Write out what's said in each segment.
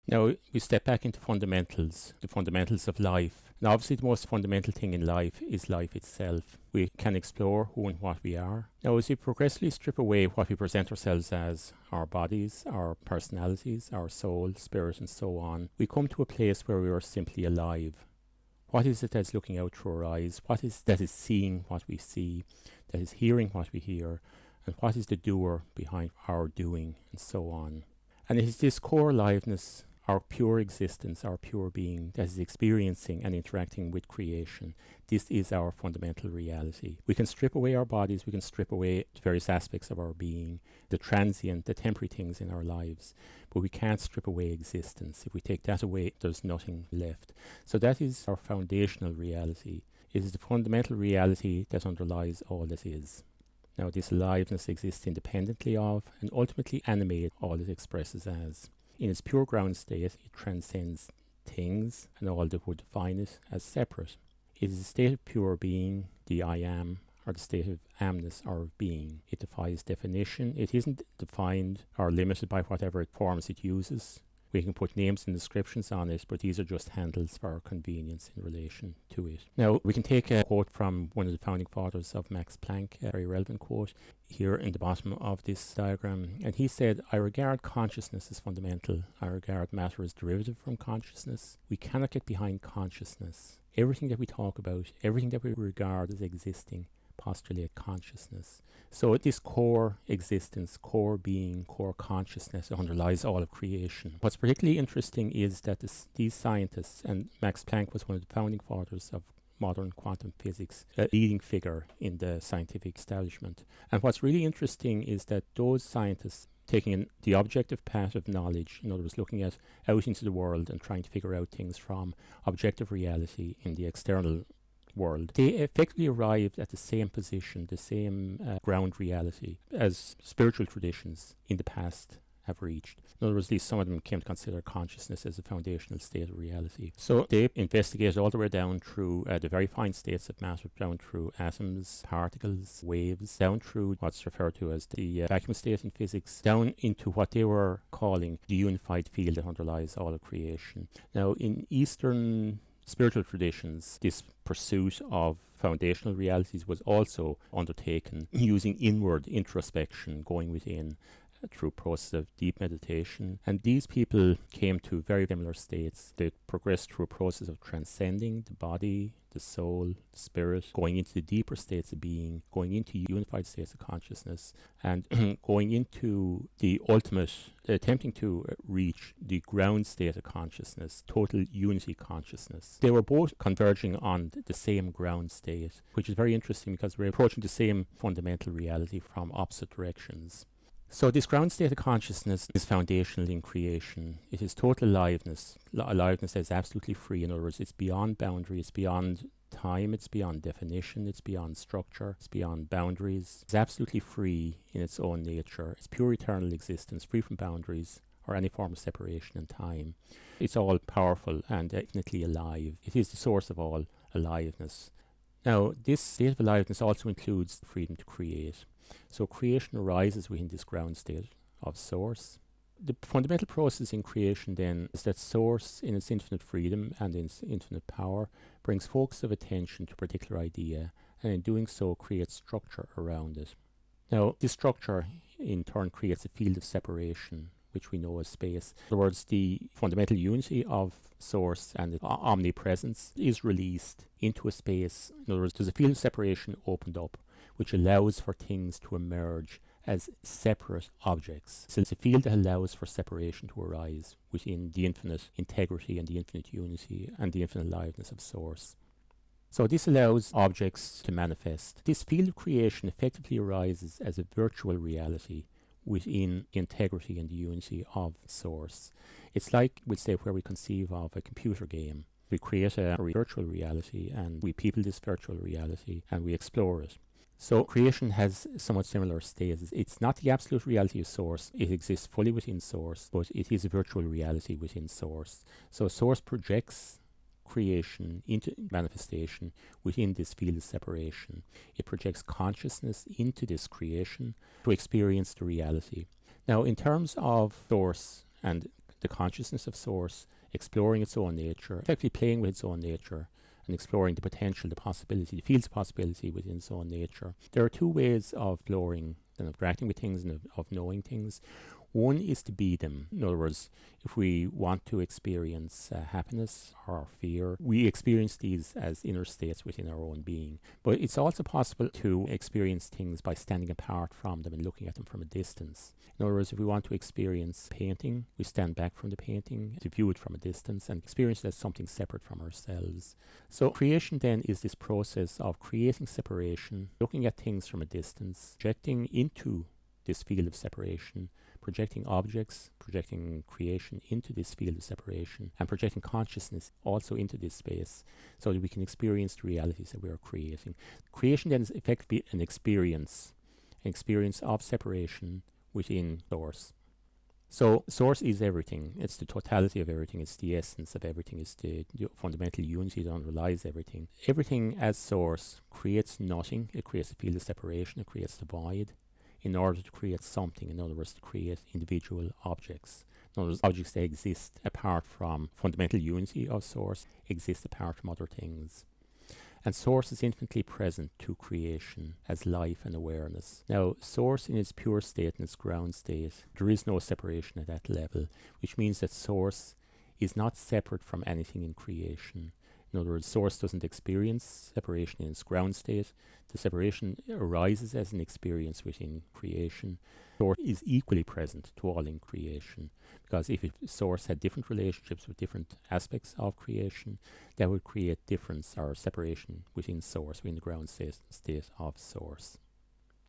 Now, we step back into fundamentals, the fundamentals of life. Now, obviously, the most fundamental thing in life is life itself. We can explore who and what we are. Now, as we progressively strip away what we present ourselves as, our bodies, our personalities, our soul, spirit, and so on, we come to a place where we are simply alive. What is it that's looking out through our eyes? What is that is seeing what we see, that is hearing what we hear, and what is the doer behind our doing, and so on. And it is this core aliveness, our pure existence, our pure being, that is experiencing and interacting with creation. This is our fundamental reality. We can strip away our bodies, we can strip away various aspects of our being, the transient, the temporary things in our lives, but we can't strip away existence. If we take that away, there's nothing left. So that is our foundational reality. It is the fundamental reality that underlies all that is. Now, this aliveness exists independently of and ultimately animates all it expresses as. In its pure ground state, it transcends things and all that would define it as separate. It is a state of pure being, the I am, or the state of amness or of being. It defies definition. It isn't defined or limited by whatever forms it uses. We can put names and descriptions on it, but these are just handles for our convenience in relation to it. Now, we can take a quote from one of the founding fathers of Max Planck, a very relevant quote, here in the bottom of this diagram. And he said, "I regard consciousness as fundamental. I regard matter as derivative from consciousness. We cannot get behind consciousness. Everything that we talk about, everything that we regard as existing, postulate consciousness." So this core existence, core being, core consciousness underlies all of creation. What's particularly interesting is that these scientists, and Max Planck was one of the founding fathers of modern quantum physics, a leading figure in the scientific establishment. And what's really interesting is that those scientists taking the objective path of knowledge, in other words, looking out into the world and trying to figure out things from objective reality in the external world, they effectively arrived at the same position, the same ground reality as spiritual traditions in the past have reached. In other words, at least some of them came to consider consciousness as a foundational state of reality. So they investigated all the way down through the very fine states of matter, down through atoms, particles, waves, down through what's referred to as the vacuum state in physics, down into what they were calling the unified field that underlies all of creation. Now, in Eastern spiritual traditions, this pursuit of foundational realities was also undertaken using inward introspection, going within through process of deep meditation. And these people came to very similar states. They progressed through a process of transcending the body, the soul, the spirit, going into the deeper states of being, going into unified states of consciousness, and going into the ultimate, attempting to reach the ground state of consciousness, total unity consciousness. They were both converging on the same ground state, which is very interesting because we're approaching the same fundamental reality from opposite directions. So this ground state of consciousness is foundational in creation. It is total aliveness. Aliveness that is absolutely free. In other words, it's beyond boundary, it's beyond time, it's beyond definition, it's beyond structure, it's beyond boundaries. It's absolutely free in its own nature. It's pure eternal existence, free from boundaries or any form of separation in time. It's all powerful and infinitely alive. It is the source of all aliveness. Now, this state of aliveness also includes the freedom to create. So creation arises within this ground state of source. The fundamental process in creation then is that source, in its infinite freedom and in its infinite power, brings focus of attention to a particular idea, and in doing so creates structure around it. Now, this structure in turn creates a field of separation, which we know as space. In other words, the fundamental unity of source and omnipresence is released into a space. In other words, there's a field of separation opened up, which allows for things to emerge as separate objects. So it's a field that allows for separation to arise within the infinite integrity and the infinite unity and the infinite aliveness of source. So this allows objects to manifest. This field of creation effectively arises as a virtual reality within the integrity and the unity of source. It's like, we'd say, where we conceive of a computer game. We create a virtual reality and we people this virtual reality and we explore it. So creation has somewhat similar stages. It's not the absolute reality of source. It exists fully within source, but it is a virtual reality within source. So source projects creation into manifestation within this field of separation. It projects consciousness into this creation to experience the reality. Now, in terms of source and the consciousness of Source, exploring its own nature, effectively playing with its own nature, and exploring the potential, the possibility, the fields of possibility within its own nature. There are two ways of exploring and interacting with things and of knowing things. One is to be them. In other words, if we want to experience happiness or fear, we experience these as inner states within our own being. But it's also possible to experience things by standing apart from them and looking at them from a distance. In other words, if we want to experience painting, we stand back from the painting to view it from a distance and experience it as something separate from ourselves. So creation then is this process of creating separation, looking at things from a distance, projecting into this field of separation, projecting objects, projecting creation into this field of separation, and projecting consciousness also into this space so that we can experience the realities that we are creating. Creation then is effectively an experience of separation within Source. So Source is everything. It's the totality of everything. It's the essence of everything. It's the fundamental unity that underlies everything. Everything as Source creates nothing. It creates a field of separation. It creates the void in order to create something. In other words, to create individual objects. In other words, objects that exist apart from fundamental unity of Source, exist apart from other things. And Source is infinitely present to creation as life and awareness. Now, Source in its pure state, in its ground state, there is no separation at that level, which means that Source is not separate from anything in creation. In other words, Source doesn't experience separation in its ground state. The separation arises as an experience within creation. Source is equally present to all in creation, because if Source had different relationships with different aspects of creation, that would create difference or separation within Source, within the ground state of Source.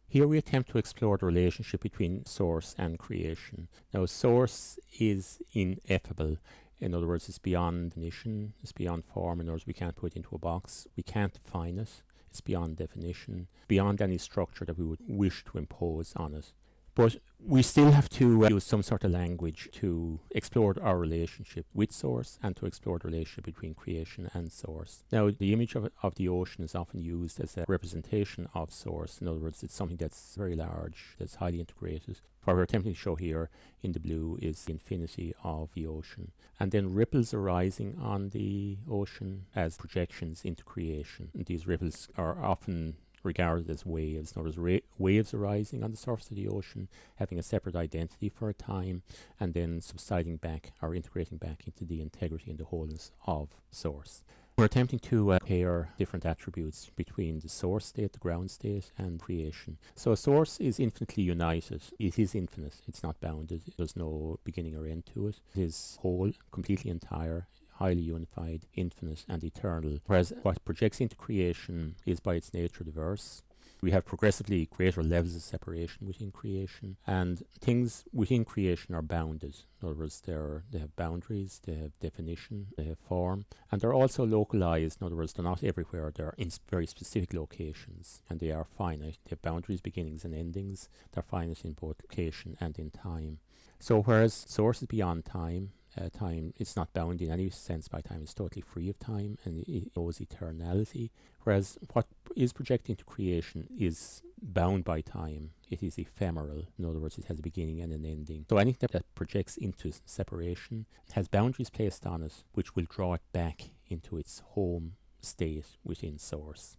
Here we attempt to explore the relationship between Source and creation. Now, Source is ineffable. In other words, it's beyond definition, it's beyond form. In other words, we can't put it into a box, we can't define it, it's beyond definition, beyond any structure that we would wish to impose on it. But we still have to use some sort of language to explore our relationship with Source and to explore the relationship between creation and Source. Now, the image of the ocean is often used as a representation of Source. In other words, it's something that's very large, that's highly integrated. What we're attempting to show here in the blue is the infinity of the ocean. And then ripples arising on the ocean as projections into creation. And these ripples are often regarded as waves. In other words, waves arising on the surface of the ocean, having a separate identity for a time, and then subsiding back or integrating back into the integrity and the wholeness of Source. We're attempting to compare different attributes between the Source state, the ground state, and creation. So Source is infinitely united. It is infinite. It's not bounded. There's no beginning or end to it. It is whole, completely entire, highly unified, infinite, and eternal. Whereas what projects into creation is by its nature diverse. We have progressively greater levels of separation within creation, and things within creation are bounded. In other words, they have boundaries, they have definition, they have form, and they're also localized. In other words, they're not everywhere, they're in very specific locations, and they are finite. They have boundaries, beginnings and endings. They're finite in both location and in time. So whereas Source is beyond time, time, it's not bound in any sense by time. It's totally free of time, and it knows eternality. Whereas what is projecting to creation is bound by time. It is ephemeral. In other words, it has a beginning and an ending. So anything that projects into separation has boundaries placed on it, which will draw it back into its home state within Source.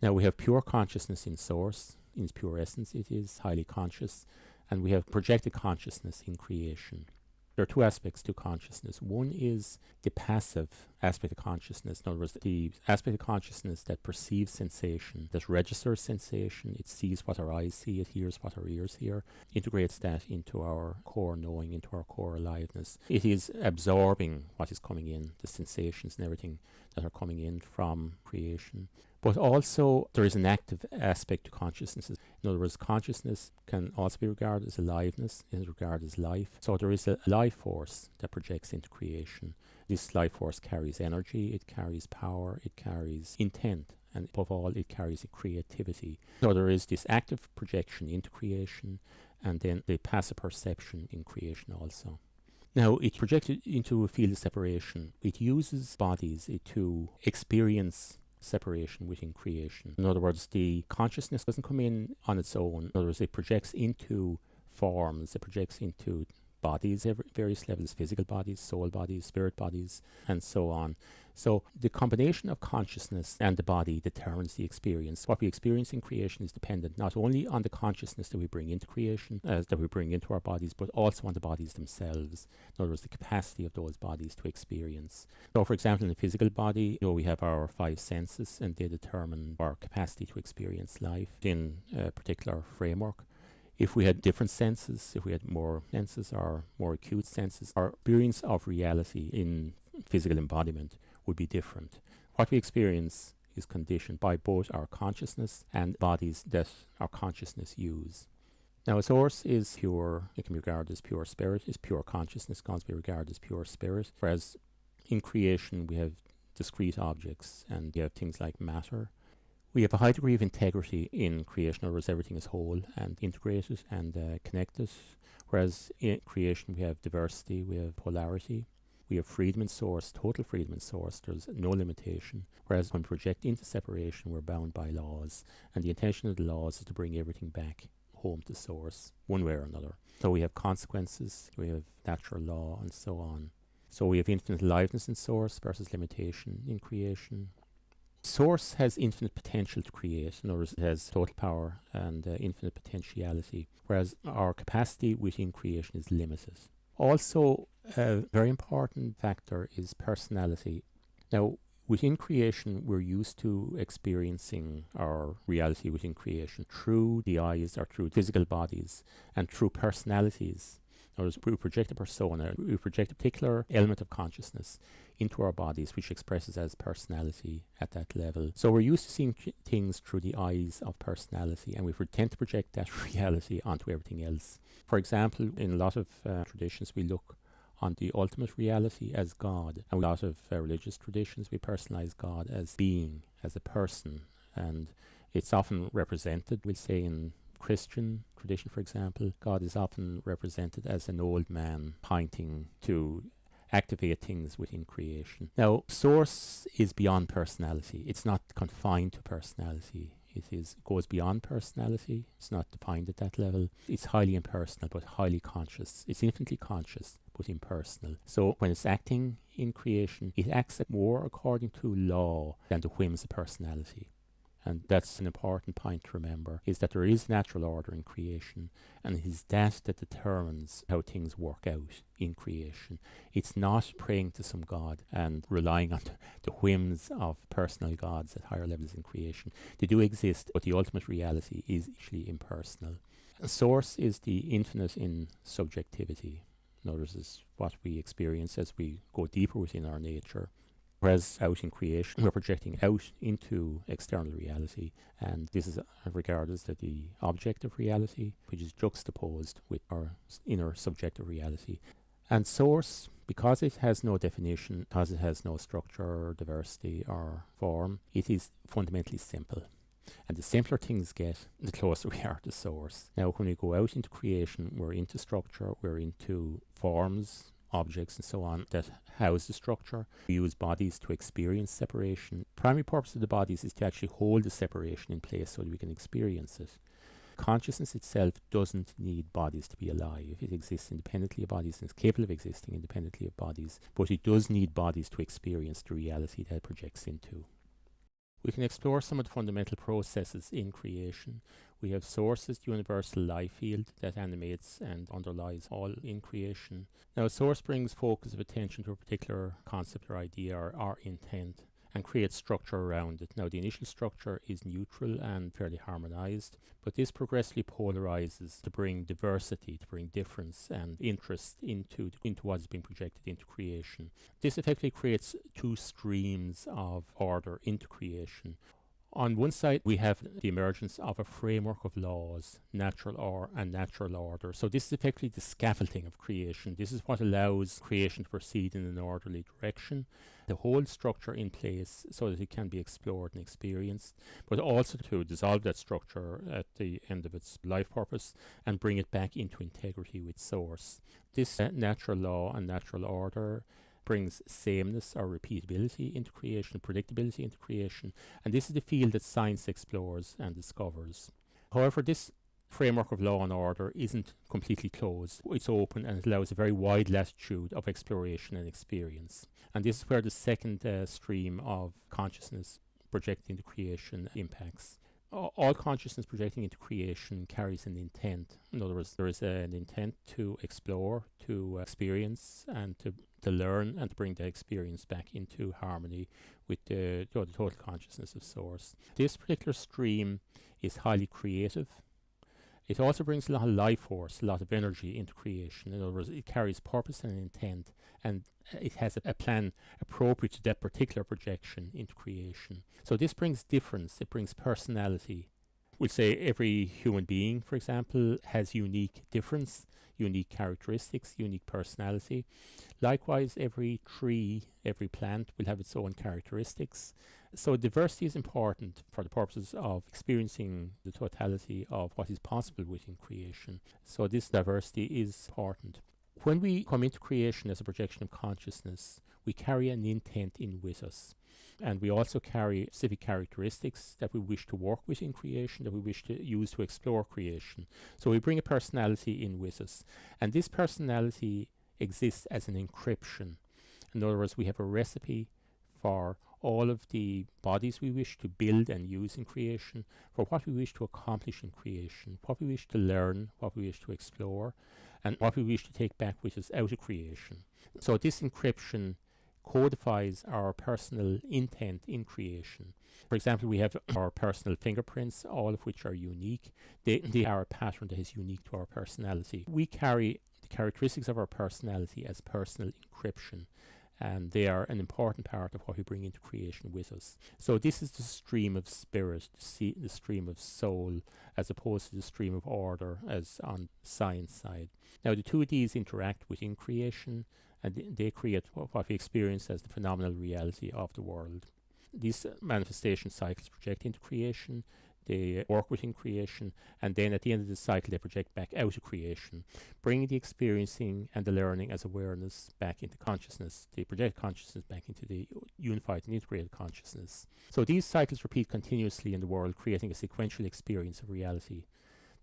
Now we have pure consciousness in Source. In its pure essence, it is highly conscious, and we have projected consciousness in creation. There are two aspects to consciousness. One is the passive aspect of consciousness. In other words, the aspect of consciousness that perceives sensation, that registers sensation. It sees what our eyes see, it hears what our ears hear, integrates that into our core knowing, into our core aliveness. It is absorbing what is coming in, the sensations and everything that are coming in from creation. But also, there is an active aspect to consciousness. In other words, consciousness can also be regarded as aliveness, is regarded as life. So there is a life force that projects into creation. This life force carries energy, it carries power, it carries intent, and above all, it carries creativity. So there is this active projection into creation, and then the passive perception in creation also. Now, it's projected into a field of separation. It uses bodies to experience separation within creation. In other words, the consciousness doesn't come in on its own. In other words, it projects into forms, it projects into bodies, various levels, physical bodies, soul bodies, spirit bodies, and so on. So the combination of consciousness and the body determines the experience. What we experience in creation is dependent not only on the consciousness that we bring into creation, that we bring into our bodies, but also on the bodies themselves. In other words, the capacity of those bodies to experience. So, for example, in the physical body, we have our five senses, and they determine our capacity to experience life in a particular framework. If we had different senses, if we had more senses or more acute senses, our experience of reality in physical embodiment would be different. What we experience is conditioned by both our consciousness and bodies that our consciousness use. Now, a source is pure, it can be regarded as pure spirit, is pure consciousness, can also be regarded as pure spirit, whereas in creation we have discrete objects and we have things like matter. We have a high degree of integrity in creation, in other words, everything is whole and integrated and connected, whereas in creation we have diversity, we have polarity. We have freedom in source, total freedom in source. There's no limitation. Whereas when we project into separation, we're bound by laws. And the intention of the laws is to bring everything back home to source, one way or another. So we have consequences, we have natural law, and so on. So we have infinite aliveness in source versus limitation in creation. Source has infinite potential to create. In other words, it has total power and infinite potentiality, whereas our capacity within creation is limited. Also, a very important factor is personality. Now, within creation, we're used to experiencing our reality within creation through the eyes or through physical bodies and through personalities. In other words, we project a persona, we project a particular element of consciousness into our bodies, which expresses as personality at that level. So we're used to seeing things through the eyes of personality, and we tend to project that reality onto everything else. For example, in a lot of traditions, we look on the ultimate reality as God. And in a lot of religious traditions, we personalize God as being, as a person. And it's often represented, we'll say in Christian tradition, for example, God is often represented as an old man pointing to activate things within creation. Now, source is beyond personality. It's not confined to personality. It goes beyond personality. It's not defined at that level. It's highly impersonal, but highly conscious. It's infinitely conscious, but impersonal. So when it's acting in creation, it acts more according to law than the whims of personality. And that's an important point to remember, is that there is natural order in creation, and it is that determines how things work out in creation. It's not praying to some god and relying on the whims of personal gods at higher levels in creation. They do exist, but the ultimate reality is actually impersonal. Source is the infinite in subjectivity. In other words, is what we experience as we go deeper within our nature. Whereas out in creation, we're projecting out into external reality, and this is regarded as the objective reality, which is juxtaposed with our inner subjective reality. And source, because it has no definition, because it has no structure, diversity, or form, it is fundamentally simple. And the simpler things get, the closer we are to source. Now, when we go out into creation, we're into structure, we're into forms, objects and so on that house the structure. We use bodies to experience separation. Primary purpose of the bodies is to actually hold the separation in place so that we can experience it. Consciousness itself doesn't need bodies to be alive. It exists independently of bodies and is capable of existing independently of bodies, but it does need bodies to experience the reality that it projects into. We can explore some of the fundamental processes in creation. We have source as the universal life field that animates and underlies all in creation. Now, source brings focus of attention to a particular concept or idea or intent and creates structure around it. Now, the initial structure is neutral and fairly harmonized, but this progressively polarizes to bring diversity, to bring difference and interest into what is being projected into creation. This effectively creates two streams of order into creation. On one side, we have the emergence of a framework of laws, natural order. So this is effectively the scaffolding of creation. This is what allows creation to proceed in an orderly direction, the whole structure in place so that it can be explored and experienced, but also to dissolve that structure at the end of its life purpose and bring it back into integrity with source. This natural law and natural order brings sameness or repeatability into creation, predictability into creation, and this is the field that science explores and discovers. However, this framework of law and order isn't completely closed. It's open and it allows a very wide latitude of exploration and experience. And this is where the second stream of consciousness projecting into creation impacts. All consciousness projecting into creation carries an intent. In other words, there is an intent to explore, to experience, and to learn, and to bring that experience back into harmony with the total consciousness of Source. This particular stream is highly creative. It also brings a lot of life force, a lot of energy into creation. In other words, it carries purpose and intent, and it has a plan appropriate to that particular projection into creation. So this brings difference, it brings personality. We'll say every human being, for example, has unique difference, unique characteristics, unique personality. Likewise, every tree, every plant will have its own characteristics. So diversity is important for the purposes of experiencing the totality of what is possible within creation. So this diversity is important. When we come into creation as a projection of consciousness, we carry an intent in with us. And we also carry specific characteristics that we wish to work with in creation, that we wish to use to explore creation. So we bring a personality in with us. And this personality exists as an encryption. In other words, we have a recipe for all of the bodies we wish to build and use in creation, for what we wish to accomplish in creation, what we wish to learn, what we wish to explore, and what we wish to take back with us out of creation. So this encryption codifies our personal intent in creation. For example, we have our personal fingerprints, all of which are unique. They are a pattern that is unique to our personality. We carry the characteristics of our personality as personal encryption, and they are an important part of what we bring into creation with us. So this is the stream of spirit, the stream of soul, as opposed to the stream of order as on science side. Now the two of these interact within creation, and they create what we experience as the phenomenal reality of the world. These manifestation cycles project into creation, they work within creation, and then at the end of the cycle they project back out of creation, bringing the experiencing and the learning as awareness back into consciousness. They project consciousness back into the unified and integrated consciousness. So these cycles repeat continuously in the world, creating a sequential experience of reality.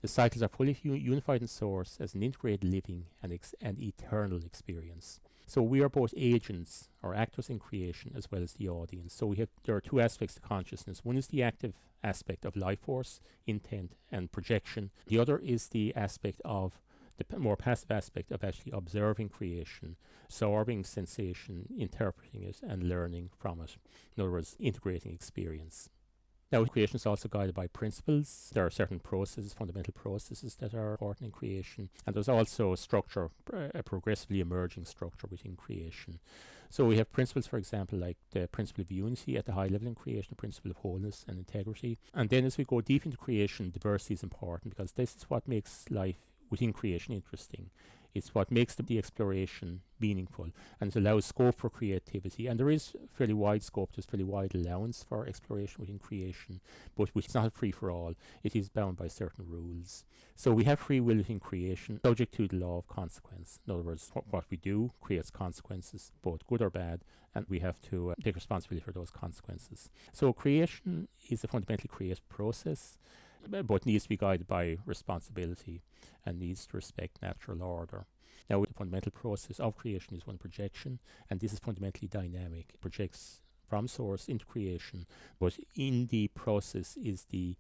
The cycles are fully unified in source as an integrated living and eternal experience. So we are both agents or actors in creation as well as the audience. So there are two aspects to consciousness. One is the active aspect of life force, intent and projection. The other is the aspect of the more passive aspect of actually observing creation, absorbing sensation, interpreting it and learning from it. In other words, integrating experience. Now, creation is also guided by principles. There are certain processes, fundamental processes that are important in creation. And there's also a structure, a progressively emerging structure within creation. So we have principles, for example, like the principle of unity at the high level in creation, the principle of wholeness and integrity. And then as we go deep into creation, diversity is important because this is what makes life within creation interesting. It's what makes the exploration meaningful, and it allows scope for creativity. And there is fairly wide scope, there's fairly wide allowance for exploration within creation, but it's not free for all. It is bound by certain rules. So we have free will within creation, subject to the law of consequence. In other words, what we do creates consequences, both good or bad, and we have to take responsibility for those consequences. So creation is a fundamentally creative process, but needs to be guided by responsibility and needs to respect natural order. Now, the fundamental process of creation is one projection, and this is fundamentally dynamic. It projects from source into creation, but in the process is the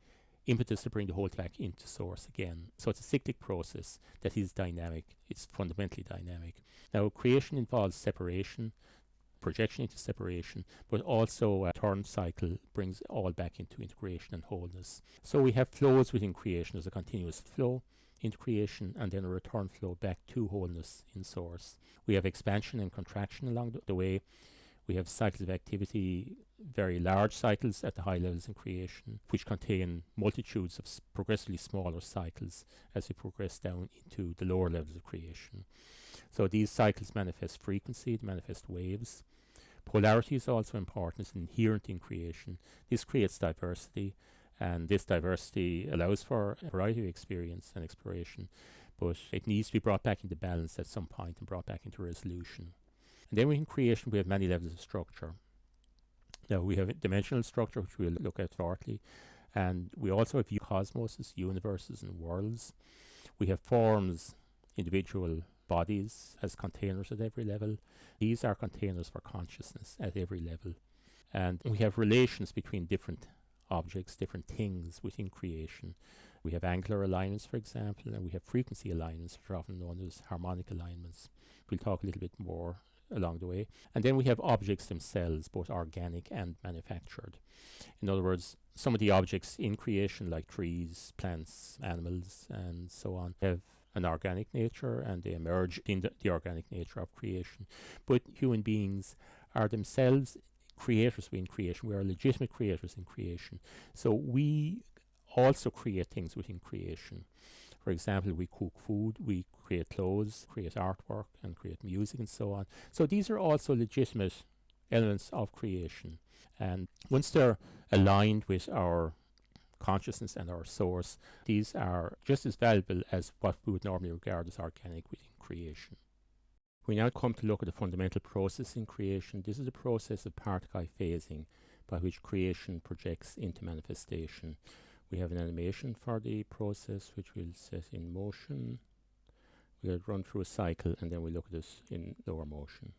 impetus to bring the whole back into source again. So it's a cyclic process that is dynamic. It's fundamentally dynamic. Now, creation involves separation, projection into separation, but also a turn cycle brings all back into integration and wholeness. So we have flows within creation. There's a continuous flow into creation and then a return flow back to wholeness in source. We have expansion and contraction along the way. We have cycles of activity, very large cycles at the high levels in creation, which contain multitudes of progressively smaller cycles as we progress down into the lower levels of creation. So these cycles manifest frequency, they manifest waves. Polarity is also important, it's inherent in creation. This creates diversity, and this diversity allows for a variety of experience and exploration, but it needs to be brought back into balance at some point and brought back into resolution. And then within creation we have many levels of structure. Now we have dimensional structure, which we'll look at shortly, And we also have cosmoses, universes, and worlds. We have forms, individual bodies as containers at every level. These are containers for consciousness at every level. And we have relations between different objects, different things within creation. We have angular alignments, for example, and we have frequency alignments, which are often known as harmonic alignments. We'll talk a little bit more along the way. And then we have objects themselves, both organic and manufactured. In other words, some of the objects in creation, like trees, plants, animals, and so on, have an organic nature and they emerge in the organic nature of creation. But human beings are themselves creators within creation. We are legitimate creators in creation. So we also create things within creation. For example, we cook food, we create clothes, create artwork, and create music, and so on. So these are also legitimate elements of creation. And once they're aligned with our consciousness and our source, these are just as valuable as what we would normally regard as organic within creation. We now come to look at the fundamental process in creation. This is the process of particle phasing, by which creation projects into manifestation. We have an animation for the process, which we'll set in motion. We'll run through a cycle, and then we'll look at this in lower motion.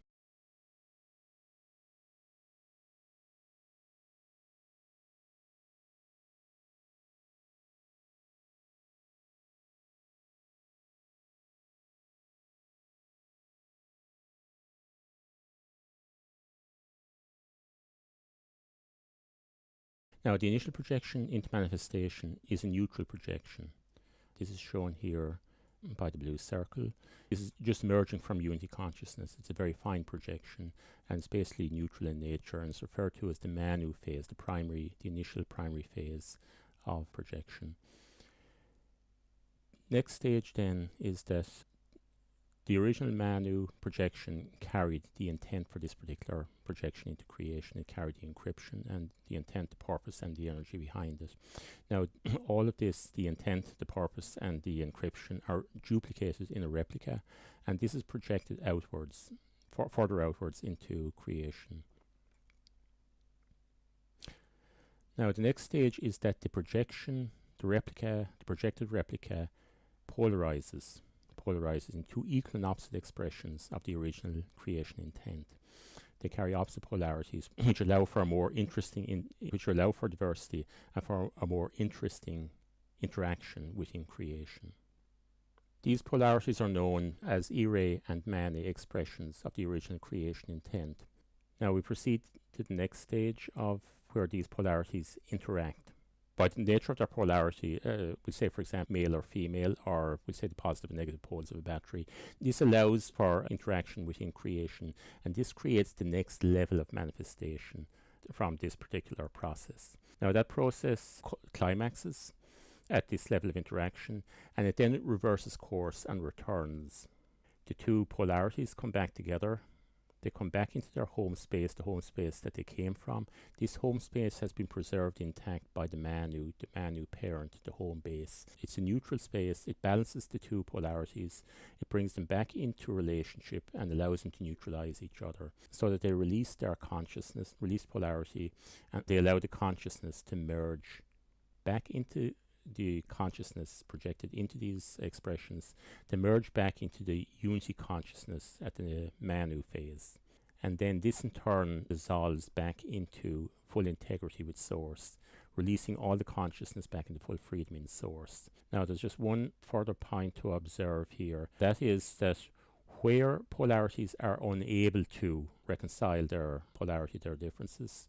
Now, the initial projection into manifestation is a neutral projection. This is shown here by the blue circle. This is just emerging from unity consciousness. It's a very fine projection, and it's basically neutral in nature, and it's referred to as the Manu phase, the initial primary phase of projection. Next stage then is that the original Manu projection carried the intent for this particular projection into creation. It carried the encryption and the intent, the purpose, and the energy behind it. Now, all of this, the intent, the purpose, and the encryption, are duplicated in a replica, and this is projected outwards, further outwards into creation. Now, the next stage is that the projection, the projected replica, polarizes in two equal and opposite expressions of the original creation intent. They carry opposite polarities, which allow for diversity and for a more interesting interaction within creation. These polarities are known as ire and mane expressions of the original creation intent. Now we proceed to the next stage of where these polarities interact. By the nature of their polarity, we say, for example, male or female, or we say the positive and negative poles of a battery. This allows for interaction within creation, and this creates the next level of manifestation from this particular process. Now that process climaxes at this level of interaction, and it then reverses course and returns. The two polarities come back together. They come back into their home space, the home space that they came from. This home space has been preserved intact by the Manu parent, the home base. It's a neutral space. It balances the two polarities. It brings them back into relationship and allows them to neutralize each other so that they release their consciousness, release polarity, and they allow the consciousness to merge back into the consciousness projected into these expressions. They merge back into the unity consciousness at the Manu phase. And then this in turn dissolves back into full integrity with source, releasing all the consciousness back into full freedom in source. Now there's just one further point to observe here. That is that where polarities are unable to reconcile their polarity, their differences,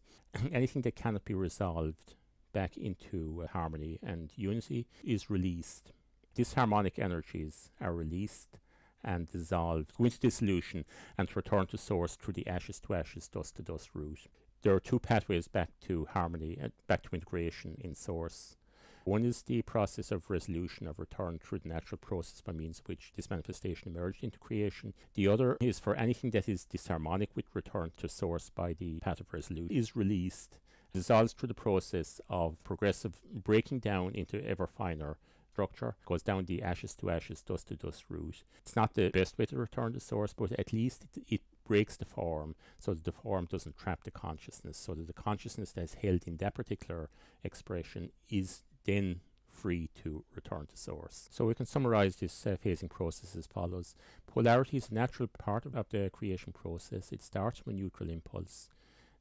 anything that cannot be resolved back into harmony and unity is released. These harmonic energies are released and dissolved, go into dissolution and return to source through the ashes to ashes, dust to dust route. There are two pathways back to harmony, back to integration in source. One is the process of resolution, of return through the natural process by means of which this manifestation emerged into creation. The other is for anything that is disharmonic with return to source by the path of resolution is released, dissolves through the process of progressive breaking down into ever finer structure, goes down the ashes to ashes, dust to dust route. It's not the best way to return to source, but at least it breaks the form so that the form doesn't trap the consciousness, so that the consciousness that's held in that particular expression is then free to return to source. So we can summarize this phasing process as follows. Polarity is a natural part of the creation process. It starts from a neutral impulse,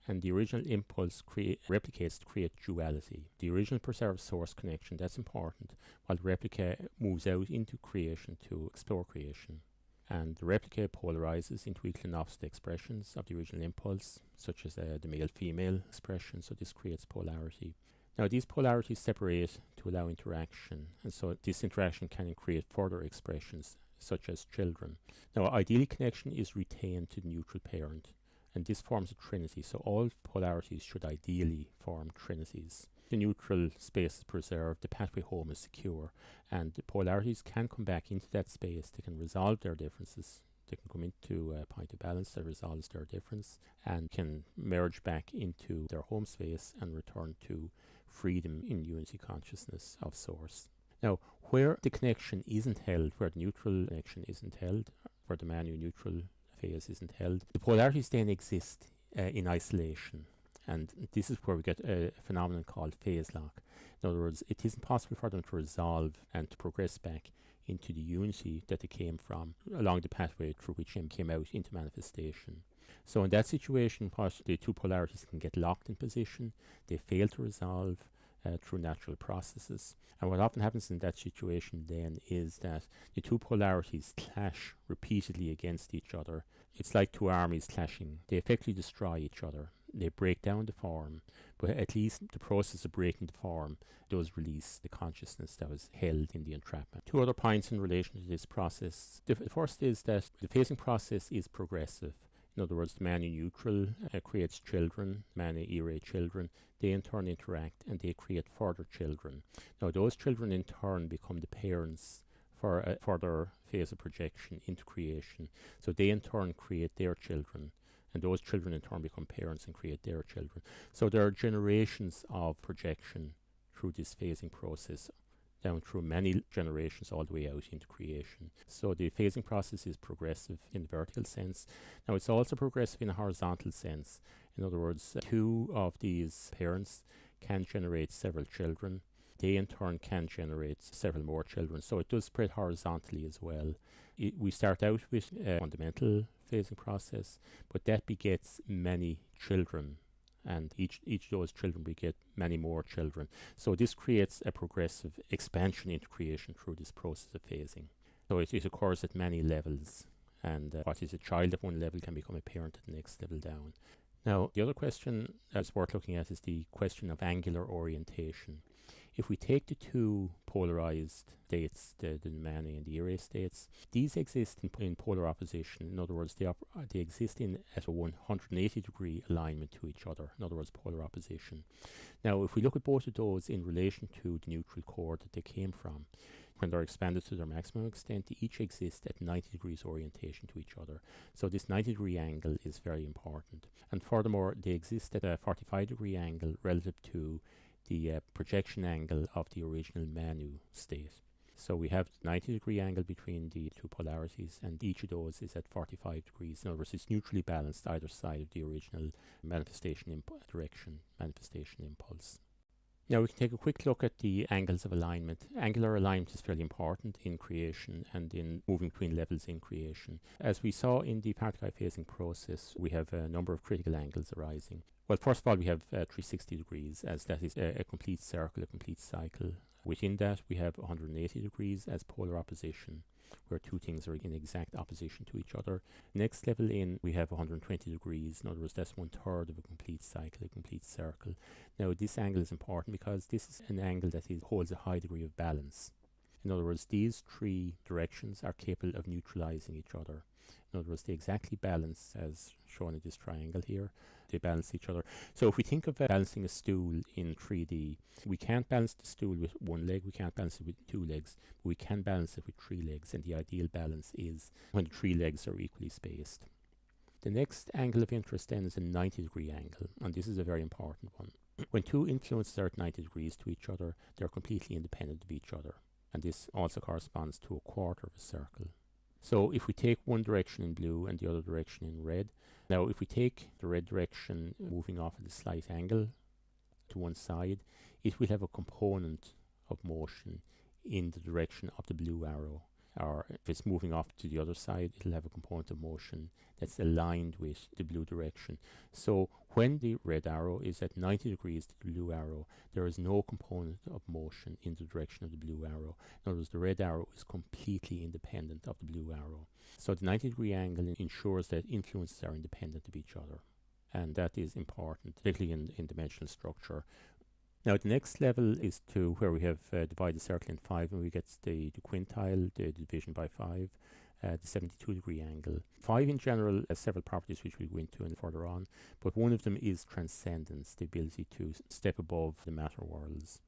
and the original impulse replicates to create duality. The original preserves source connection, that's important, while the replica moves out into creation to explore creation. And the replica polarizes into equal and opposite expressions of the original impulse, such as the male-female expression, so this creates polarity. Now, these polarities separate to allow interaction, and so this interaction can create further expressions, such as children. Now, ideally, connection is retained to the neutral parent, and this forms a trinity, so all polarities should ideally form trinities. The neutral space is preserved, the pathway home is secure, and the polarities can come back into that space. They can resolve their differences. They can come into a point of balance that resolves their difference and can merge back into their home space and return to freedom in unity consciousness of source. Now, where the connection isn't held, where the neutral connection isn't held, where the manu-neutral phase isn't held, the polarities then exist in isolation. And this is where we get a phenomenon called phase lock. In other words, it isn't possible for them to resolve and to progress back into the unity that they came from along the pathway through which they came out into manifestation. So in that situation, what the two polarities can get locked in position, they fail to resolve through natural processes. And what often happens in that situation then is that the two polarities clash repeatedly against each other. It's like two armies clashing. They effectively destroy each other. They break down the form, but at least the process of breaking the form does release the consciousness that was held in the entrapment. Two other points in relation to this process. The first is that the phasing process is progressive. In other words, the manu-neutral creates children, manu-ire children. They in turn interact and they create further children. Now those children in turn become the parents for a further phase of projection into creation. So they in turn create their children, and those children in turn become parents and create their children. So there are generations of projection through this phasing process, down through many generations all the way out into creation. So the phasing process is progressive in the vertical sense. Now it's also progressive in a horizontal sense. In other words, two of these parents can generate several children. They in turn can generate several more children. So it does spread horizontally as well. We start out with a fundamental phasing process, but that begets many children, and each of those children beget many more children. So this creates a progressive expansion into creation through this process of phasing. So it occurs at many levels, and what is a child at one level can become a parent at the next level down. Now, the other question that's worth looking at is the question of angular orientation. If we take the two polarized states, the manu and the ire states, these exist in polar opposition. In other words, they exist at a 180-degree alignment to each other. In other words, polar opposition. Now, if we look at both of those in relation to the neutral core that they came from, when they're expanded to their maximum extent, they each exist at 90 degrees orientation to each other. So this 90-degree angle is very important. And furthermore, they exist at a 45-degree angle relative to the projection angle of the original manu state. So we have 90-degree angle between the two polarities, and each of those is at 45 degrees. In other words, it's neutrally balanced either side of the original manifestation manifestation impulse. Now we can take a quick look at the angles of alignment. Angular alignment is fairly important in creation and in moving between levels in creation. As we saw in the particle phasing process, we have a number of critical angles arising. Well, first of all, we have 360 degrees, as that is a complete circle, a complete cycle. Within that, we have 180 degrees as polar opposition, where two things are in exact opposition to each other. Next level in, we have 120 degrees. In other words, that's 1/3 of a complete cycle, a complete circle. Now, this angle is important because this is an angle that holds a high degree of balance. In other words, these three directions are capable of neutralizing each other. In other words, they exactly balance, as shown in this triangle here. They balance each other. So if we think of balancing a stool in 3D, we can't balance the stool with one leg, we can't balance it with two legs, but we can balance it with three legs, and the ideal balance is when the three legs are equally spaced. The next angle of interest then is a 90-degree angle, and this is a very important one. When two influences are at 90 degrees to each other, they're completely independent of each other, and this also corresponds to 1/4 of a circle. So if we take one direction in blue and the other direction in red, now if we take the red direction moving off at a slight angle to one side, it will have a component of motion in the direction of the blue arrow. Or if it's moving off to the other side, it'll have a component of motion that's aligned with the blue direction. So when the red arrow is at 90 degrees to the blue arrow, there is no component of motion in the direction of the blue arrow. In other words, the red arrow is completely independent of the blue arrow. So the 90-degree angle ensures that influences are independent of each other. And that is important, particularly in dimensional structure. Now the next level is to where we have divided the circle in 5 and we get the quintile, the division by 5, the 72-degree angle. 5 in general has several properties which we'll go into further on, but one of them is transcendence, the ability to step above the matter worlds.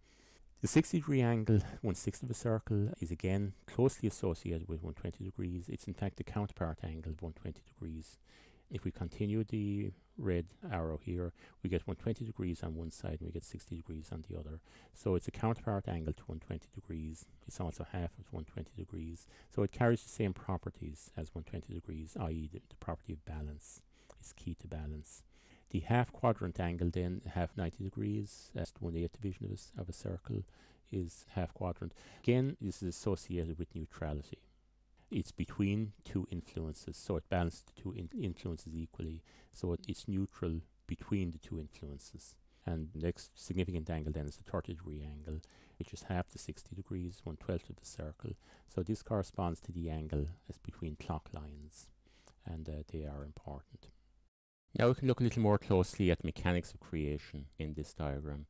The 60-degree angle, 1/6 of a circle, is again closely associated with 120 degrees. It's in fact the counterpart angle of 120 degrees. If we continue the red arrow here, we get 120 degrees on one side and we get 60 degrees on the other. So it's a counterpart angle to 120 degrees. It's also half of 120 degrees. So it carries the same properties as 120 degrees, i.e. the property of balance. It's key to balance. The half quadrant angle then, half 90 degrees, that's the 1/8 division of a circle, is half quadrant. Again, this is associated with neutrality. It's between two influences, so it balances the two influences equally. So it's neutral between the two influences. And the next significant angle then is the 30-degree angle, which is half the 60 degrees, 1/12 of the circle. So this corresponds to the angle as between clock lines, and they are important. Now we can look a little more closely at the mechanics of creation in this diagram.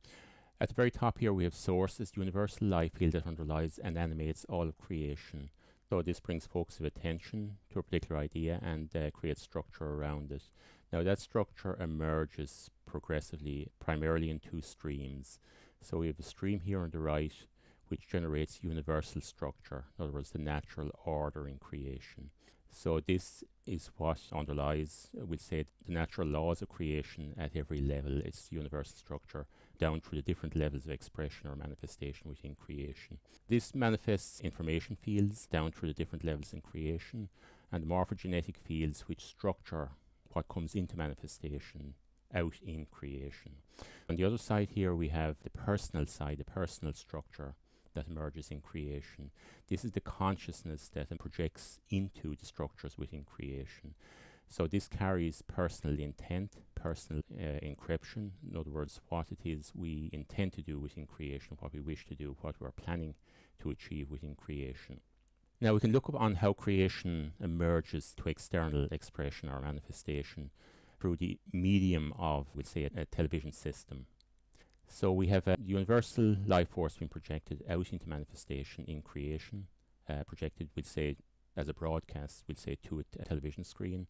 At the very top here we have source as the universal life field that underlies and animates all of creation. So this brings focus of attention to a particular idea and creates structure around it. Now that structure emerges progressively, primarily in two streams. So we have a stream here on the right which generates universal structure, in other words, the natural order in creation. So this is what underlies, we'll say, the natural laws of creation at every level. It's universal structure down through the different levels of expression or manifestation within creation. This manifests information fields down through the different levels in creation, and morphogenetic fields which structure what comes into manifestation out in creation. On the other side here we have the personal side, the personal structure that emerges in creation. This is the consciousness that projects into the structures within creation. So this carries personal intent, personal encryption, in other words, what it is we intend to do within creation, what we wish to do, what we're planning to achieve within creation. Now we can look upon how creation emerges to external expression or manifestation through the medium of, we'll say, a television system. So we have a universal life force being projected out into manifestation in creation, projected, we'll say, as a broadcast, we'll say, to a television screen.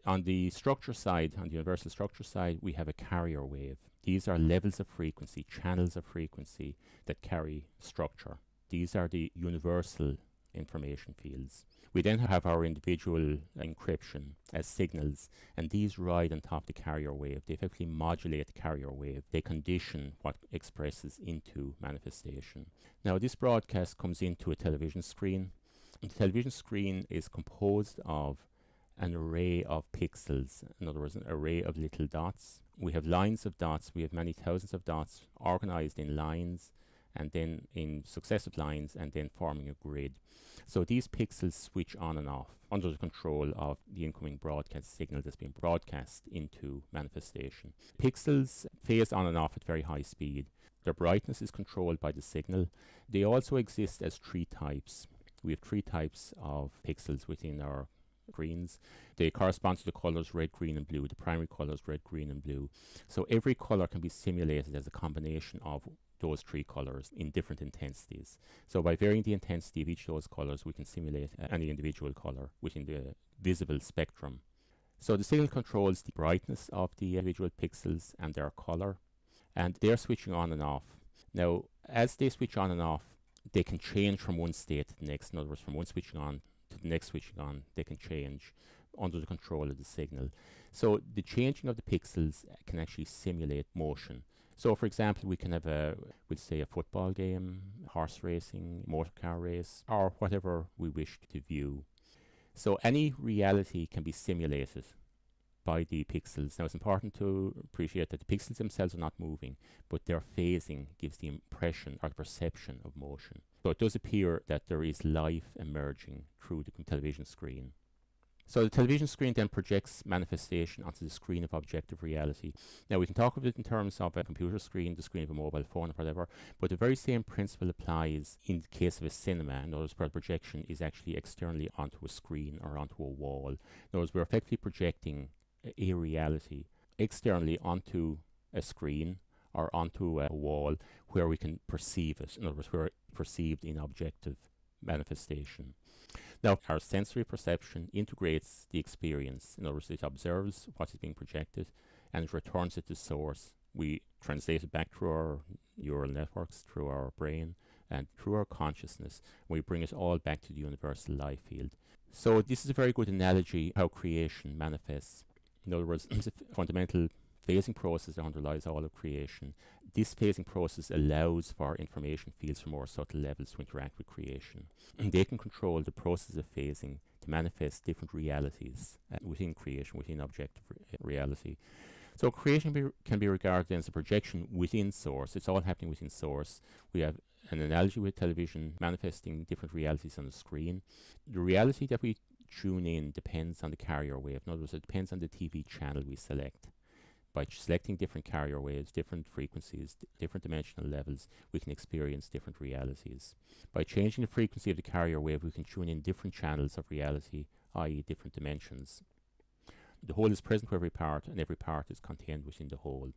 On the structure side, on the universal structure side, we have a carrier wave. These are levels of frequency, channels of frequency that carry structure. These are the universal information fields. We then have our individual encryption as signals, and these ride on top of the carrier wave. They effectively modulate the carrier wave. They condition what expresses into manifestation. Now this broadcast comes into a television screen. And the television screen is composed of an array of pixels, in other words, an array of little dots. We have lines of dots, we have many thousands of dots organized in lines and then in successive lines and then forming a grid. So these pixels switch on and off under the control of the incoming broadcast signal that's being broadcast into manifestation. Pixels phase on and off at very high speed. Their brightness is controlled by the signal. They also exist as three types. We have three types of pixels within our screens. They correspond to the colors red, green and blue. The primary colors red, green and blue. So every color can be simulated as a combination of those three colors in different intensities. So by varying the intensity of each of those colors, we can simulate any individual color within the visible spectrum. So the signal controls the brightness of the individual pixels and their color, and they're switching on and off. Now, as they switch on and off, they can change from one state to the next. In other words, from one switching on to the next switching on, they can change under the control of the signal. So the changing of the pixels can actually simulate motion. So for example, we can have we'll say a football game, horse racing, motor car race, or whatever we wish to view. So any reality can be simulated by the pixels. Now it's important to appreciate that the pixels themselves are not moving, but their phasing gives the impression or the perception of motion. So it does appear that there is life emerging through the television screen. So the television screen then projects manifestation onto the screen of objective reality. Now we can talk of it in terms of a computer screen, the screen of a mobile phone or whatever, but the very same principle applies in the case of a cinema. In other words, where the projection is actually externally onto a screen or onto a wall. In other words, we're effectively projecting a reality externally onto a screen or onto a wall where we can perceive it. In other words, where it's perceived in objective manifestation. Now, our sensory perception integrates the experience. In other words, it observes what is being projected and it returns it to source. We translate it back through our neural networks, through our brain, and through our consciousness. We bring it all back to the universal life field. So this is a very good analogy how creation manifests. In other words, it's a fundamental phasing process that underlies all of creation. This phasing process allows for information fields from more subtle levels to interact with creation. And they can control the process of phasing to manifest different realities within creation, within objective reality. So creation can be regarded as a projection within source. It's all happening within source. We have an analogy with television manifesting different realities on the screen. The reality that we tune in depends on the carrier wave. In other words, it depends on the TV channel we select. By selecting different carrier waves, different frequencies, different dimensional levels, we can experience different realities. By changing the frequency of the carrier wave, we can tune in different channels of reality, i.e. different dimensions. The whole is present for every part, and every part is contained within the whole.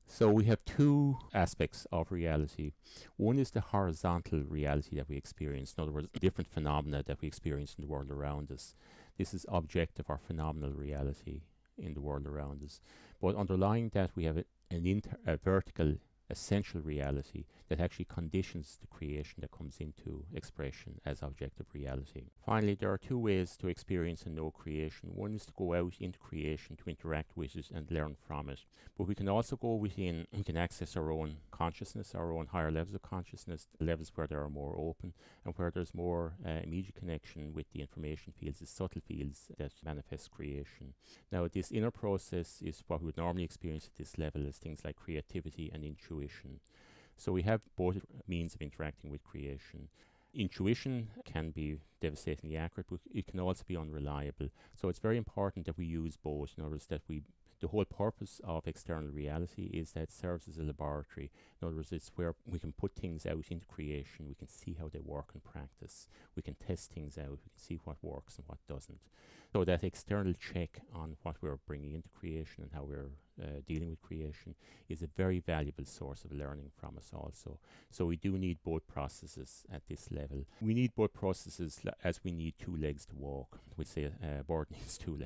So we have two aspects of reality. One is the horizontal reality that we experience. In other words, different phenomena that we experience in the world around us. This is objective or phenomenal reality in the world around us. But underlying that, we have a vertical essential reality that actually conditions the creation that comes into expression as objective reality. Finally, there are two ways to experience and know creation. One is to go out into creation, to interact with it and learn from it. But we can also go within, we can access our own consciousness, our own higher levels of consciousness, levels where they are more open and where there's more immediate connection with the information fields, the subtle fields that manifest creation. Now, this inner process is what we would normally experience at this level as things like creativity and intuition. So we have both means of interacting with creation. Intuition can be devastatingly accurate, but it can also be unreliable. So it's very important that we use both. In other words, the whole purpose of external reality is that it serves as a laboratory. In other words, it's where we can put things out into creation. We can see how they work in practice. We can test things out. We can see what works and what doesn't. So that external check on what we're bringing into creation and how we're dealing with creation is a very valuable source of learning from us also. So we do need both processes at this level. We need both processes as we need two legs to walk. We say a bird needs two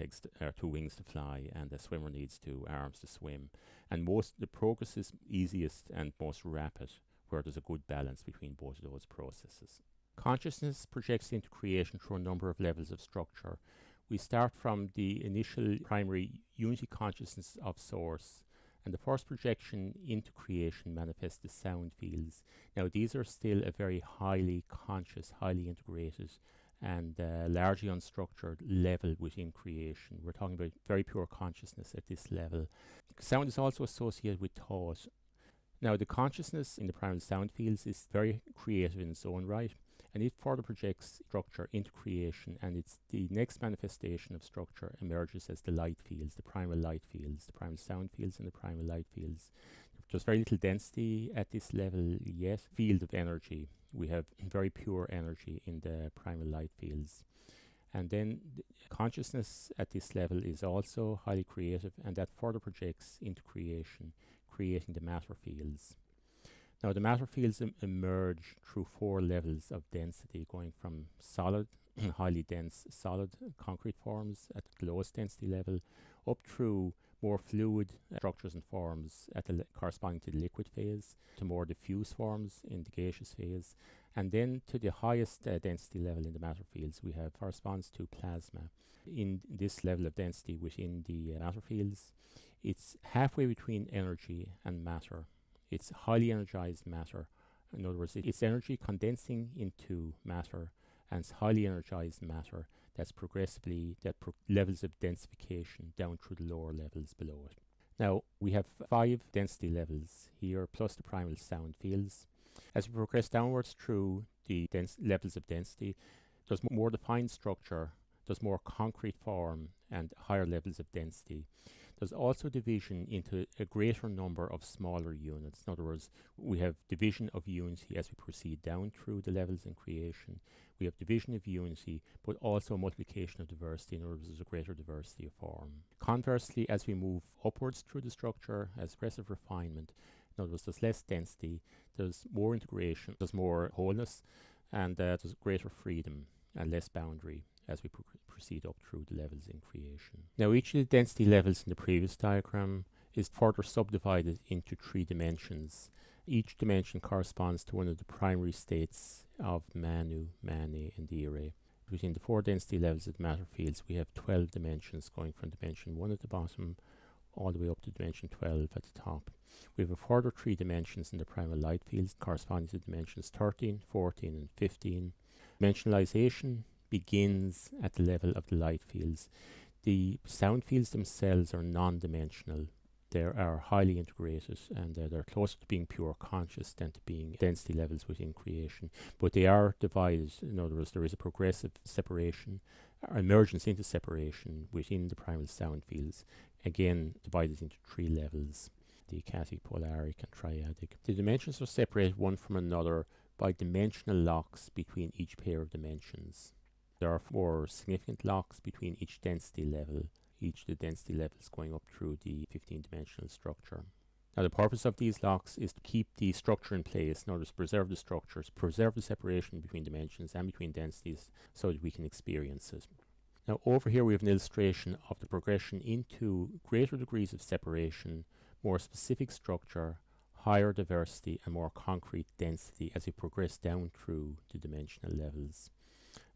wings to fly, and a swimmer needs two arms to swim. And the progress is easiest and most rapid where there's a good balance between both of those processes. Consciousness projects into creation through a number of levels of structure. We start from the initial primary unity consciousness of source, and the first projection into creation manifests the sound fields. Now, these are still a very highly conscious, highly integrated, and largely unstructured level within creation. We're talking about very pure consciousness at this level. Sound is also associated with thought. Now, the consciousness in the primal sound fields is very creative in its own right, and it further projects structure into creation, and it's the next manifestation of structure emerges as the light fields, the primal light fields, the primal sound fields and the primal light fields. There's very little density at this level yet. Field of energy. We have very pure energy in the primal light fields. And then consciousness at this level is also highly creative, and that further projects into creation, creating the matter fields. Now, the matter fields emerge through four levels of density, going from solid, highly dense solid concrete forms at the lowest density level, up through more fluid structures and forms at corresponding to the liquid phase, to more diffuse forms in the gaseous phase, and then to the highest density level in the matter fields we have corresponds to plasma. In this level of density within the matter fields, it's halfway between energy and matter. It's highly energized matter. In other words, it's energy condensing into matter, and it's highly energized matter that's progressively levels of densification down through the lower levels below it. Now, we have 5 density levels here, plus the primal sound fields. As we progress downwards through the levels of density, there's more defined structure, there's more concrete form, and higher levels of density. There's also division into a greater number of smaller units. In other words, we have division of unity as we proceed down through the levels in creation. We have division of unity, but also multiplication of diversity. In other words, there's a greater diversity of form. Conversely, as we move upwards through the structure, as progressive refinement, in other words, there's less density, there's more integration, there's more wholeness, and there's greater freedom and less boundary as we proceed up through the levels in creation. Now, each of the density levels in the previous diagram is further subdivided into 3 dimensions. Each dimension corresponds to one of the primary states of Manu, Mane, and the array. Between the 4 density levels of matter fields, we have 12 dimensions going from dimension 1 at the bottom all the way up to dimension 12 at the top. We have a further 3 dimensions in the primal light fields corresponding to dimensions 13, 14, and 15. Dimensionalization begins at the level of the light fields. The sound fields themselves are non-dimensional. They are highly integrated, and they're closer to being pure conscious than to being density levels within creation. But they are divided. In other words, there is a progressive separation, or emergence into separation within the primal sound fields, again divided into 3 levels: the ecstatic, polaric, and triadic. The dimensions are separated one from another by dimensional locks between each pair of dimensions. There are 4 significant locks between each density level, each of the density levels going up through the 15-dimensional structure. Now, the purpose of these locks is to keep the structure in place, in order to preserve the structures, preserve the separation between dimensions and between densities, so that we can experience it. Now, over here we have an illustration of the progression into greater degrees of separation, more specific structure, higher diversity, and more concrete density as we progress down through the dimensional levels.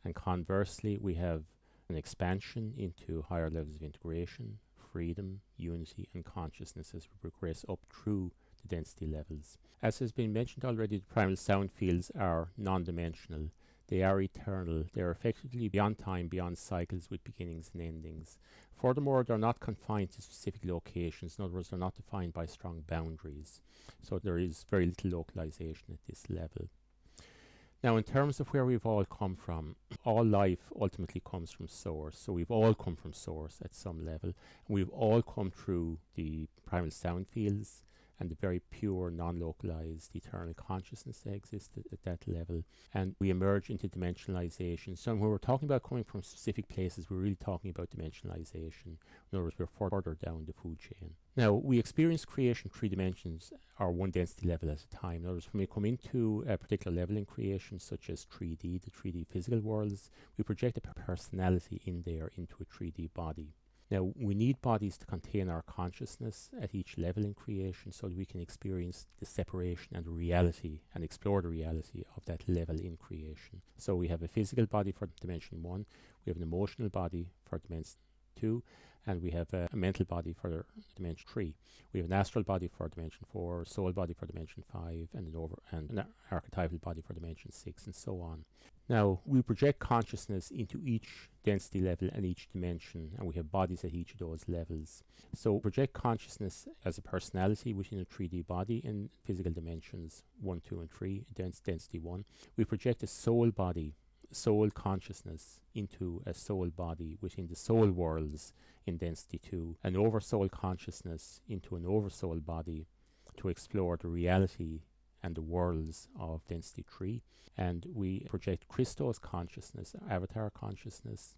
And conversely, we have an expansion into higher levels of integration, freedom, unity, and consciousness as we progress up through the density levels. As has been mentioned already, the primal sound fields are non-dimensional. They are eternal. They are effectively beyond time, beyond cycles, with beginnings and endings. Furthermore, they're not confined to specific locations. In other words, they're not defined by strong boundaries. So there is very little localization at this level. Now, in terms of where we've all come from, all life ultimately comes from source. So we've all come from source at some level. And we've all come through the primal sound fields and the very pure, non-localized, eternal consciousness that existed at that level. And we emerge into dimensionalization. So when we're talking about coming from specific places, we're really talking about dimensionalization. In other words, we're further down the food chain. Now, we experience creation 3 dimensions, or 1 density level at a time. In other words, when we come into a particular level in creation, such as 3D, the 3D physical worlds, we project a personality in there into a 3D body. Now, we need bodies to contain our consciousness at each level in creation so that we can experience the separation and the reality and explore the reality of that level in creation. So we have a physical body for dimension 1, we have an emotional body for dimension 2, and we have a mental body for dimension 3. We have an astral body for dimension 4, a soul body for dimension 5, and an archetypal body for dimension 6, and so on. Now, we project consciousness into each density level and each dimension, and we have bodies at each of those levels. So project consciousness as a personality within a 3D body in physical dimensions 1, 2, and 3, density 1. We project a soul body, soul consciousness, into a soul body within the soul worlds in density 2, an oversoul consciousness into an oversoul body to explore the reality and the worlds of density 3, and we project Christos consciousness, avatar consciousness,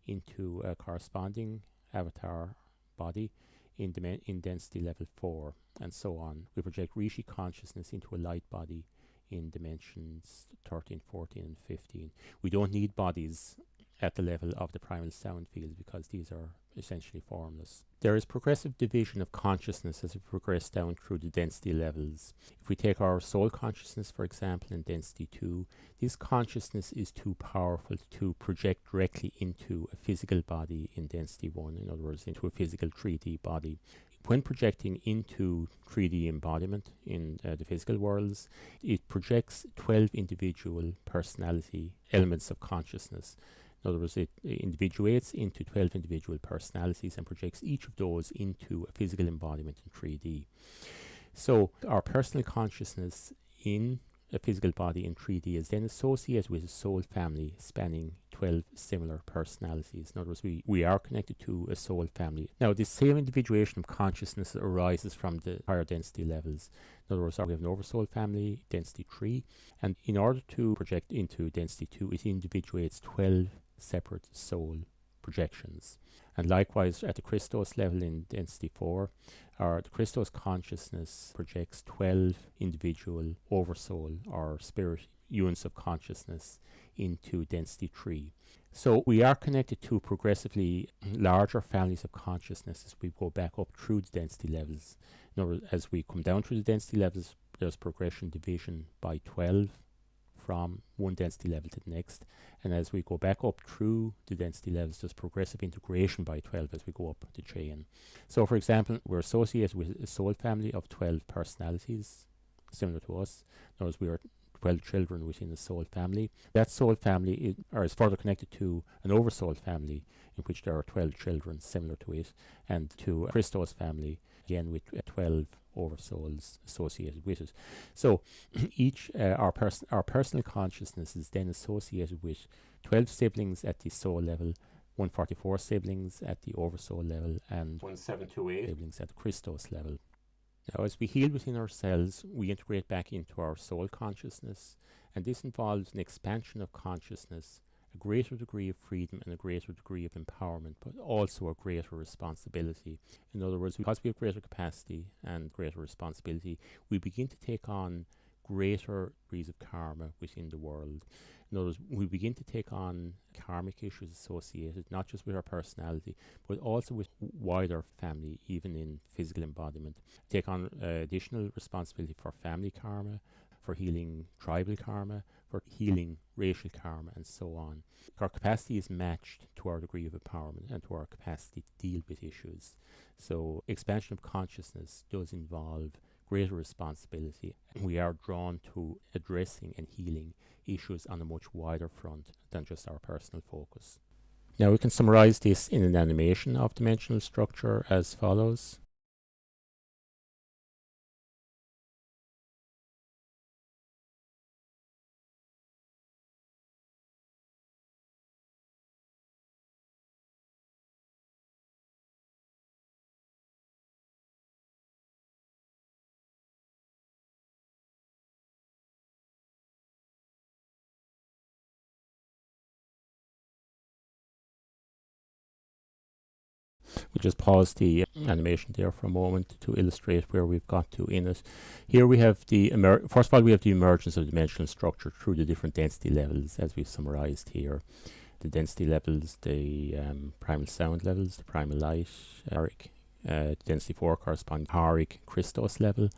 into a corresponding avatar body in density level 4, and so on. We project Rishi consciousness into a light body in dimensions 13, 14, and 15. We don't need bodies at the level of the primal sound field because these are essentially formless. There is progressive division of consciousness as we progress down through the density levels. If we take our soul consciousness, for example, in density 2, this consciousness is too powerful to project directly into a physical body in density 1, in other words, into a physical 3D body. When projecting into 3D embodiment in the physical worlds, it projects 12 individual personality elements of consciousness. In other words, it individuates into 12 individual personalities and projects each of those into a physical embodiment in 3D. So our personal consciousness in a physical body in 3D is then associated with a soul family spanning 12 similar personalities. In other words, we are connected to a soul family. Now, this same individuation of consciousness arises from the higher density levels. In other words, we have an oversoul family, density 3, and in order to project into density 2, it individuates 12 separate soul projections. And likewise, at the Christos level in density 4, the Christos consciousness projects 12 individual oversoul or spirit units of consciousness into density 3. So we are connected to progressively larger families of consciousness as we go back up through the density levels. In other words, as we come down through the density levels, there's progression division by 12 from one density level to the next, and as we go back up through the density levels, there's progressive integration by 12 as we go up the chain. So for example, we're associated with a soul family of 12 personalities similar to us. In other words, we are 12 children within a soul family. That soul family is further connected to an oversoul family in which there are 12 children similar to it, and to a Christos family again with 12 oversouls associated with it. So each our personal consciousness is then associated with 12 siblings at the soul level, 144 siblings at the oversoul level, and 1728 siblings at the Christos level. Now, as we heal within ourselves, we integrate back into our soul consciousness, and this involves an expansion of consciousness, a greater degree of freedom and a greater degree of empowerment, but also a greater responsibility. In other words, because we have greater capacity and greater responsibility, we begin to take on greater degrees of karma within the world. In other words, we begin to take on karmic issues associated not just with our personality, but also with wider family, even in physical embodiment. Take on additional responsibility for family karma, for healing tribal karma, for healing racial karma, and so on. Our capacity is matched to our degree of empowerment and to our capacity to deal with issues. So expansion of consciousness does involve greater responsibility. We are drawn to addressing and healing issues on a much wider front than just our personal focus. Now we can summarize this in an animation of dimensional structure as follows. We'll just pause the animation there for a moment to illustrate where we've got to in it. Here we have first of all, we have the emergence of dimensional structure through the different density levels as we've summarized here. The density levels, the primal sound levels, the primal light, density 4 corresponding Auric Christos level,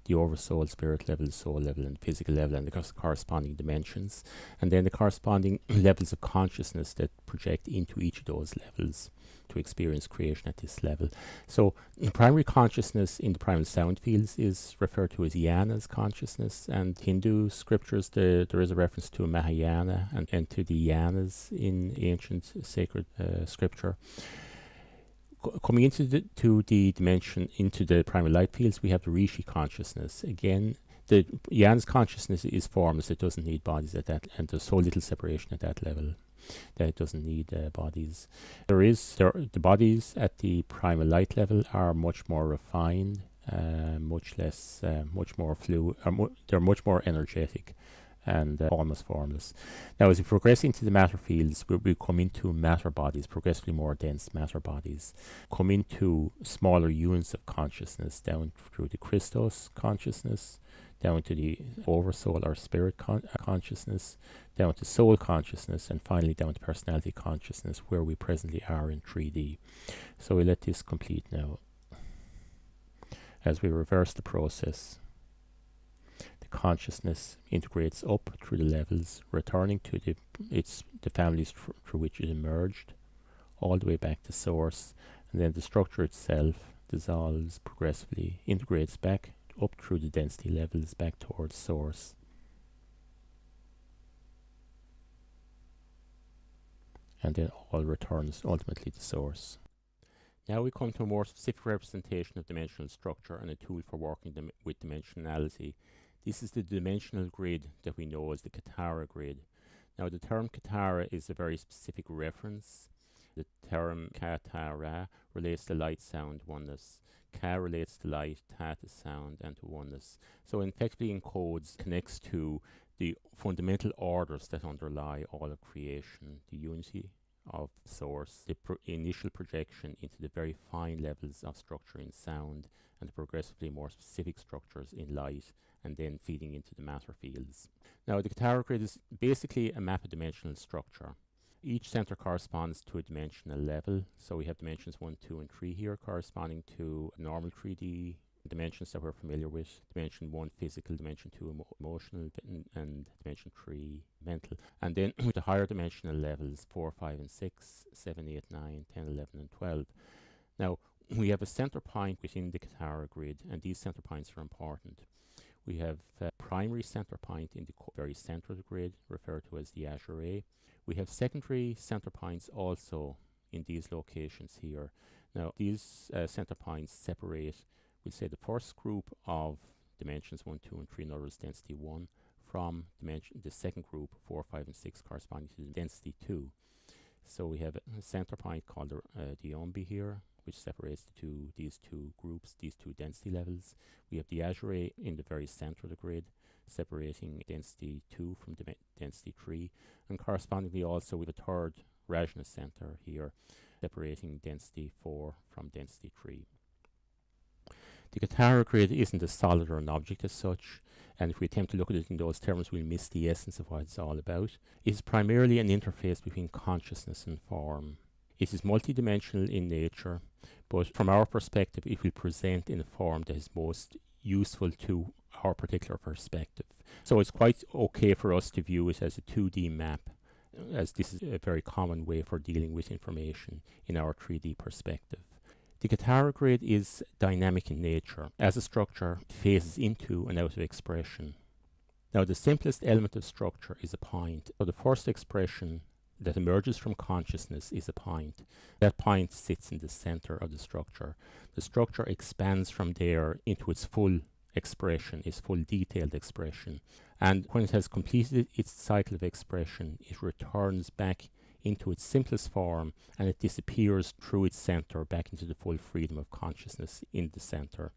the oversoul spirit level, soul level, and physical level, and the corresponding dimensions, and then the corresponding levels of consciousness that project into each of those levels to experience creation at this level. So primary consciousness in the primal sound fields is referred to as Yana's consciousness, and Hindu scriptures there is a reference to Mahayana and to the Yanas in ancient sacred scripture. Coming into the dimension, into the primal light fields, we have the Rishi consciousness. Again, the Yana's consciousness is formless, it doesn't need bodies at that, and there's so little separation at that level that it doesn't need bodies. The bodies at the primal light level are much more refined, much more fluid, they're much more energetic and almost formless. Now, as we progress into the matter fields, we come into matter bodies, progressively more dense matter bodies, come into smaller units of consciousness, down through the Christos consciousness, down to the oversoul or spirit consciousness, down to soul consciousness, and finally down to personality consciousness, where we presently are in 3D. So we let this complete now. As we reverse the process, the consciousness integrates up through the levels, returning to the families through which it emerged, all the way back to source, and then the structure itself dissolves progressively, integrates back up through the density levels back towards source. and then all returns ultimately to source. Now we come to a more specific representation of dimensional structure and a tool for working with dimensionality. This is the dimensional grid that we know as the Katara grid. Now the term Katara is a very specific reference. The term Katara relates to light, sound, oneness. Ka relates to light, Ta to sound, and to oneness. So it effectively encodes, connects to the fundamental orders that underlie all of creation, the unity of source, the initial projection into the very fine levels of structure in sound, and the progressively more specific structures in light, and then feeding into the matter fields. Now the Katara grid is basically a map of dimensional structure. Each center corresponds to a dimensional level. So we have dimensions 1, 2, and 3 here corresponding to normal 3D dimensions that we're familiar with. Dimension 1 physical, dimension 2 emotional, and dimension 3 mental. And then with the higher dimensional levels 4, 5, and 6, 7, 8, 9, 10, 11, and 12. Now we have a center point within the Katara grid, and these center points are important. We have a primary center point in the very center of the grid, referred to as the azure ray. We have secondary center points also in these locations here. Now these center points separate, we'll say, the first group of dimensions 1, 2, and 3, in other words density 1, from the second group 4, 5, and 6 corresponding to density 2. So we have a center point called the Ombi here, which separates these two groups, these two density levels. We have the azure ray in the very center of the grid, separating density 2 from density 3, and correspondingly also with a third Rajna center here, separating density 4 from density 3. The Katara grid isn't a solid or an object as such, and if we attempt to look at it in those terms, we'll miss the essence of what it's all about. It is primarily an interface between consciousness and form. It is multidimensional in nature, but from our perspective, it will present in a form that is most useful to our particular perspective. So it's quite okay for us to view it as a 2D map, as this is a very common way for dealing with information in our 3D perspective. The Katara grid is dynamic in nature. As a structure, it phases into and out of expression. Now, the simplest element of structure is a point. So the first expression that emerges from consciousness is a point. That point sits in the center of the structure. The structure expands from there into its full expression, its full detailed expression. And when it has completed its cycle of expression, it returns back into its simplest form, and it disappears through its center back into the full freedom of consciousness in the center.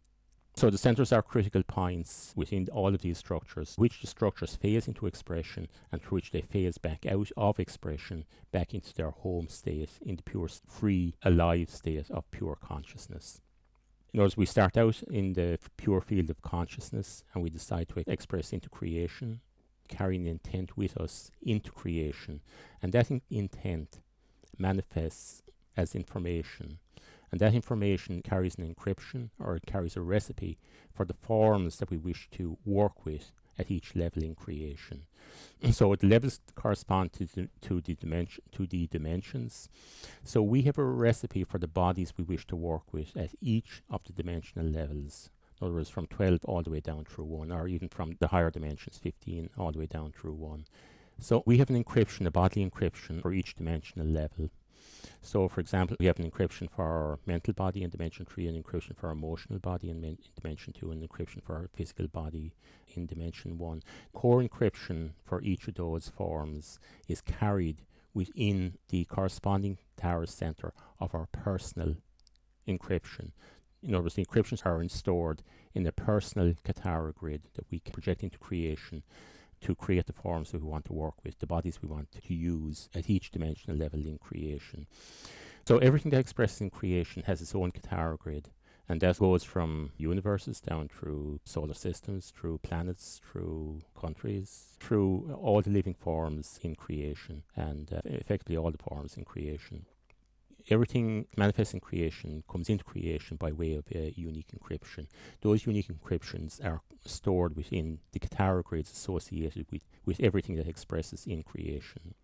So the centers are critical points within all of these structures, which the structures phase into expression and through which they phase back out of expression, back into their home state, in the pure, free, alive state of pure consciousness. In other words, we start out in the pure field of consciousness and we decide to express into creation, carrying the intent with us into creation. And that intent manifests as information. And that information carries an encryption, or it carries a recipe for the forms that we wish to work with at each level in creation. So the levels correspond to the dimensions. So we have a recipe for the bodies we wish to work with at each of the dimensional levels. In other words, from 12 all the way down through 1, or even from the higher dimensions, 15, all the way down through 1. So we have an encryption, a bodily encryption for each dimensional level. So, for example, we have an encryption for our mental body in dimension 3, an encryption for our emotional body in dimension 2, and an encryption for our physical body in dimension 1. Core encryption for each of those forms is carried within the corresponding Katara center of our personal encryption. In other words, the encryptions are stored in the personal Katara grid that we can project into creation to create the forms that we want to work with, the bodies we want to use at each dimensional level in creation. So everything that expresses in creation has its own Katara grid, and that goes from universes down through solar systems, through planets, through countries, through all the living forms in creation, and effectively all the forms in creation. Everything manifests in creation comes into creation by way of a unique encryption. Those unique encryptions are stored within the Katara grids associated with everything that expresses in creation.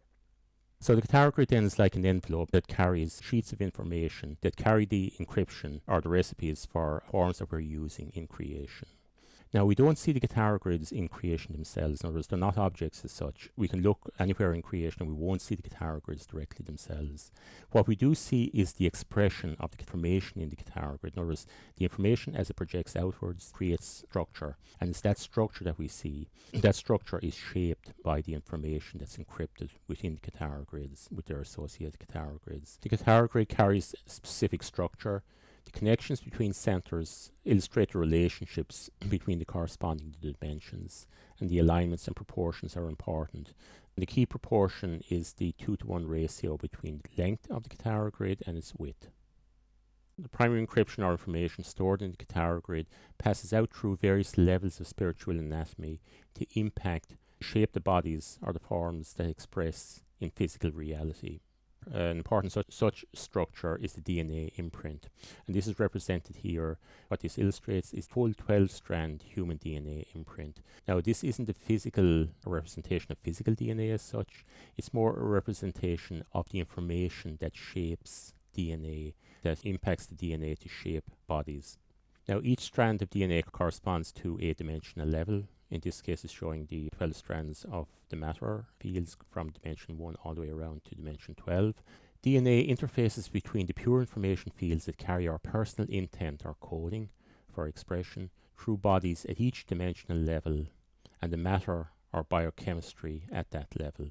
So the Katara grid then is like an envelope that carries sheets of information that carry the encryption or the recipes for forms that we're using in creation. Now, we don't see the guitar grids in creation themselves. In other words, they're not objects as such. We can look anywhere in creation and we won't see the guitar grids directly themselves. What we do see is the expression of the information in the guitar grid. In other words, the information as it projects outwards creates structure. And it's that structure that we see. That structure is shaped by the information that's encrypted within the guitar grids with their associated guitar grids. The guitar grid carries specific structure. The connections between centers illustrate the relationships between the corresponding dimensions, and the alignments and proportions are important. And the key proportion is the 2-to-1 ratio between the length of the guitar grid and its width. The primary encryption or information stored in the guitar grid passes out through various levels of spiritual anatomy to shape the bodies or the forms that express in physical reality. An important such structure is the DNA imprint, and this is represented here. What this illustrates is full 12-strand human DNA imprint. Now, this isn't a representation of physical DNA as such. It's more a representation of the information that shapes DNA, that impacts the DNA to shape bodies. Now, each strand of DNA corresponds to a dimensional level. In this case, it's showing the 12 strands of the matter fields from dimension 1 all the way around to dimension 12. DNA interfaces between the pure information fields that carry our personal intent or coding for expression through bodies at each dimensional level, and the matter or biochemistry at that level.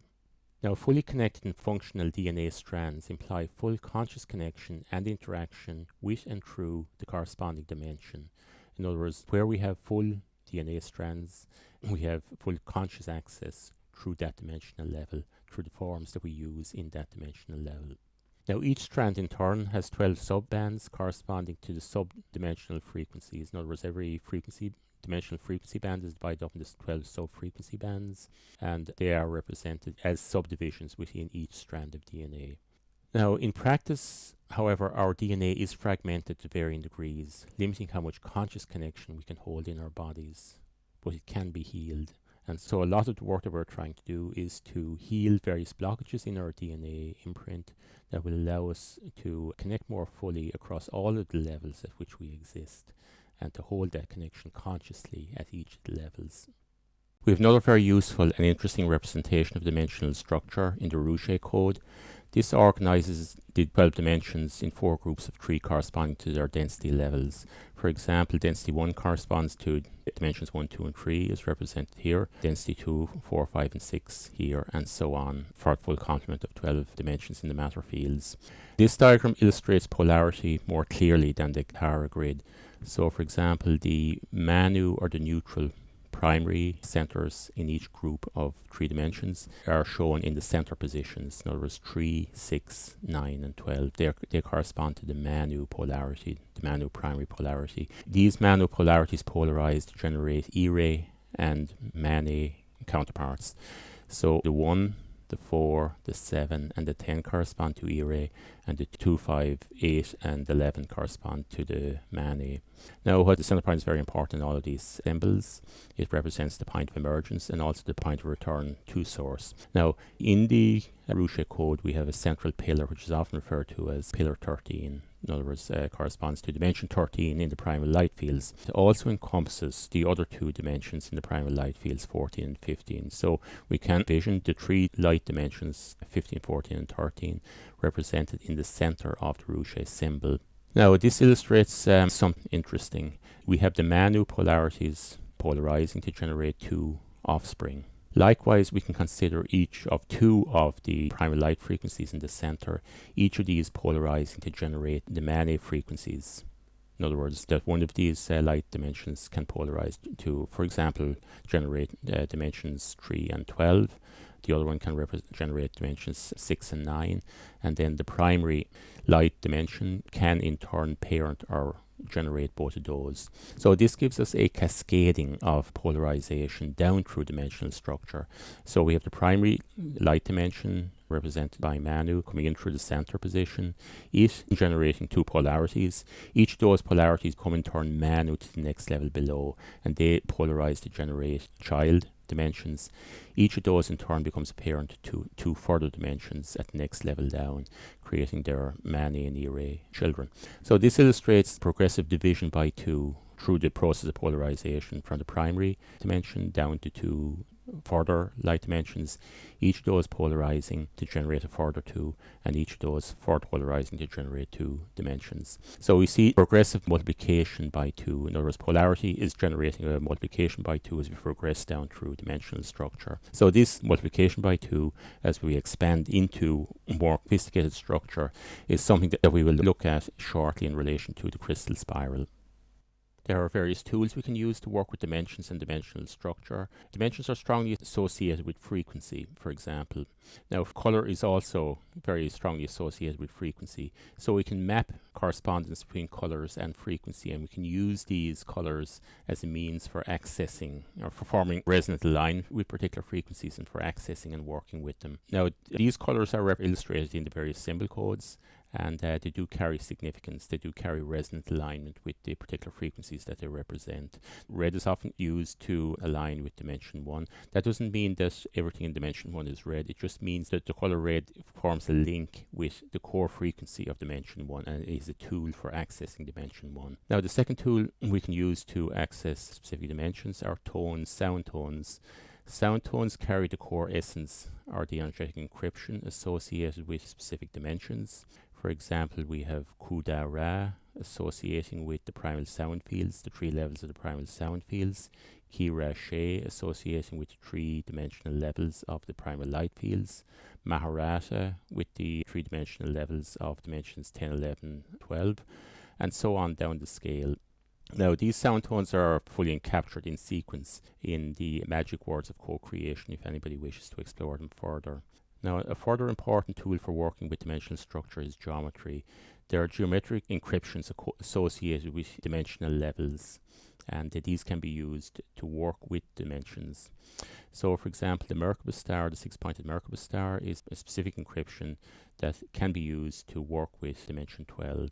Now, fully connected and functional DNA strands imply full conscious connection and interaction with and through the corresponding dimension. In other words, where we have full DNA strands, we have full conscious access through that dimensional level, through the forms that we use in that dimensional level. Now, each strand in turn has 12 subbands corresponding to the subdimensional frequencies. In other words, every dimensional frequency band is divided up into 12 sub-frequency bands, and they are represented as subdivisions within each strand of DNA. Now, in practice, however, our DNA is fragmented to varying degrees, limiting how much conscious connection we can hold in our bodies, but it can be healed. And so a lot of the work that we're trying to do is to heal various blockages in our DNA imprint that will allow us to connect more fully across all of the levels at which we exist, and to hold that connection consciously at each of the levels. We have another very useful and interesting representation of dimensional structure in the Rouchet code. This organizes the 12 dimensions in 4 groups of 3 corresponding to their density levels. For example, density 1 corresponds to dimensions 1, 2, and 3 is represented here. Density 2, 4, 5, and 6 here, and so on, for a full complement of 12 dimensions in the matter fields. This diagram illustrates polarity more clearly than the guitar grid. So, for example, the Manu or the neutral primary centers in each group of 3 dimensions are shown in the center positions. In other words, 3, 6, 9, and 12. They correspond to the Manu polarity, the Manu primary polarity. These Manu polarities polarize to generate Ire and Mane counterparts. So the 1, the 4, the 7, and the 10 correspond to Ire, and the 2, 5, 8, and 11 correspond to the Mane. Now, what the center point is very important in all of these symbols. It represents the point of emergence and also the point of return to source. Now, in the Rouchet code, we have a central pillar, which is often referred to as pillar 13. In other words, corresponds to dimension 13 in the primal light fields. It also encompasses the other 2 dimensions in the primal light fields, 14 and 15. So we can envision the 3 light dimensions, 15, 14, and 13, represented in the center of the Rouchet symbol. Now, this illustrates something interesting. We have the Manu polarities polarizing to generate 2 offspring. Likewise, we can consider each of 2 of the primal light frequencies in the center, each of these polarizing to generate the Mane frequencies. In other words, that one of these light dimensions can polarize to, for example, generate dimensions 3 and 12. The other one can generate dimensions 6 and 9. And then the primary light dimension can in turn parent or generate both of those. So this gives us a cascading of polarization down through dimensional structure. So we have the primary light dimension represented by Manu coming in through the center position, it generating 2 polarities. Each of those polarities come in turn Manu to the next level below, and they polarize to generate child dimensions. Each of those in turn becomes a parent to 2 further dimensions at the next level down, creating their Mane and Ire children. So this illustrates progressive division by 2 through the process of polarization from the primary dimension down to two further light dimensions, each of those polarizing to generate a further two, and each of those further polarizing to generate two dimensions. So we see progressive multiplication by two. In other words, polarity is generating a multiplication by two as we progress down through dimensional structure. So this multiplication by two, as we expand into more sophisticated structure, is something that we will look at shortly in relation to the crystal spiral. There are various tools we can use to work with dimensions and dimensional structure. Dimensions are strongly associated with frequency, for example. Now, color is also very strongly associated with frequency. So we can map correspondence between colors and frequency, and we can use these colors as a means for accessing or for forming resonant alignment with particular frequencies and for accessing and working with them. Now, these colors are illustrated in the various symbol codes, and they do carry significance. They do carry resonant alignment with the particular frequencies that they represent. Red is often used to align with dimension 1. That doesn't mean that everything in dimension 1 is red. It just means that the color red forms a link with the core frequency of dimension 1 and is a tool for accessing dimension 1. Now, the second tool we can use to access specific dimensions are tones, sound tones. Sound tones carry the core essence or the energetic encryption associated with specific dimensions. For example, we have Kuda Ra associating with the primal sound fields, the three levels of the primal sound fields. Kira She associating with the three-dimensional levels of the primal light fields. Maharata with the three-dimensional levels of dimensions 10, 11, 12, and so on down the scale. Now, these sound tones are fully captured in sequence in the magic words of co-creation if anybody wishes to explore them further. Now, a further important tool for working with dimensional structure is geometry. There are geometric encryptions associated with dimensional levels, and these can be used to work with dimensions. So, for example, the Merkaba star, the six-pointed Merkaba star, is a specific encryption that can be used to work with dimension 12.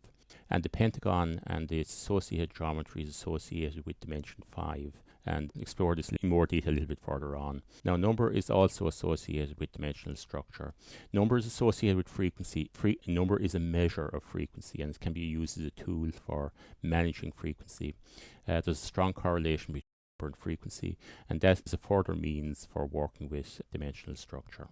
And the pentagon and its associated geometry is associated with dimension 5. And explore this in more detail a little bit further on. Now, number is also associated with dimensional structure. Number is associated with frequency. Number is a measure of frequency, and it can be used as a tool for managing frequency. There's a strong correlation between number and frequency, and that is a further means for working with dimensional structure.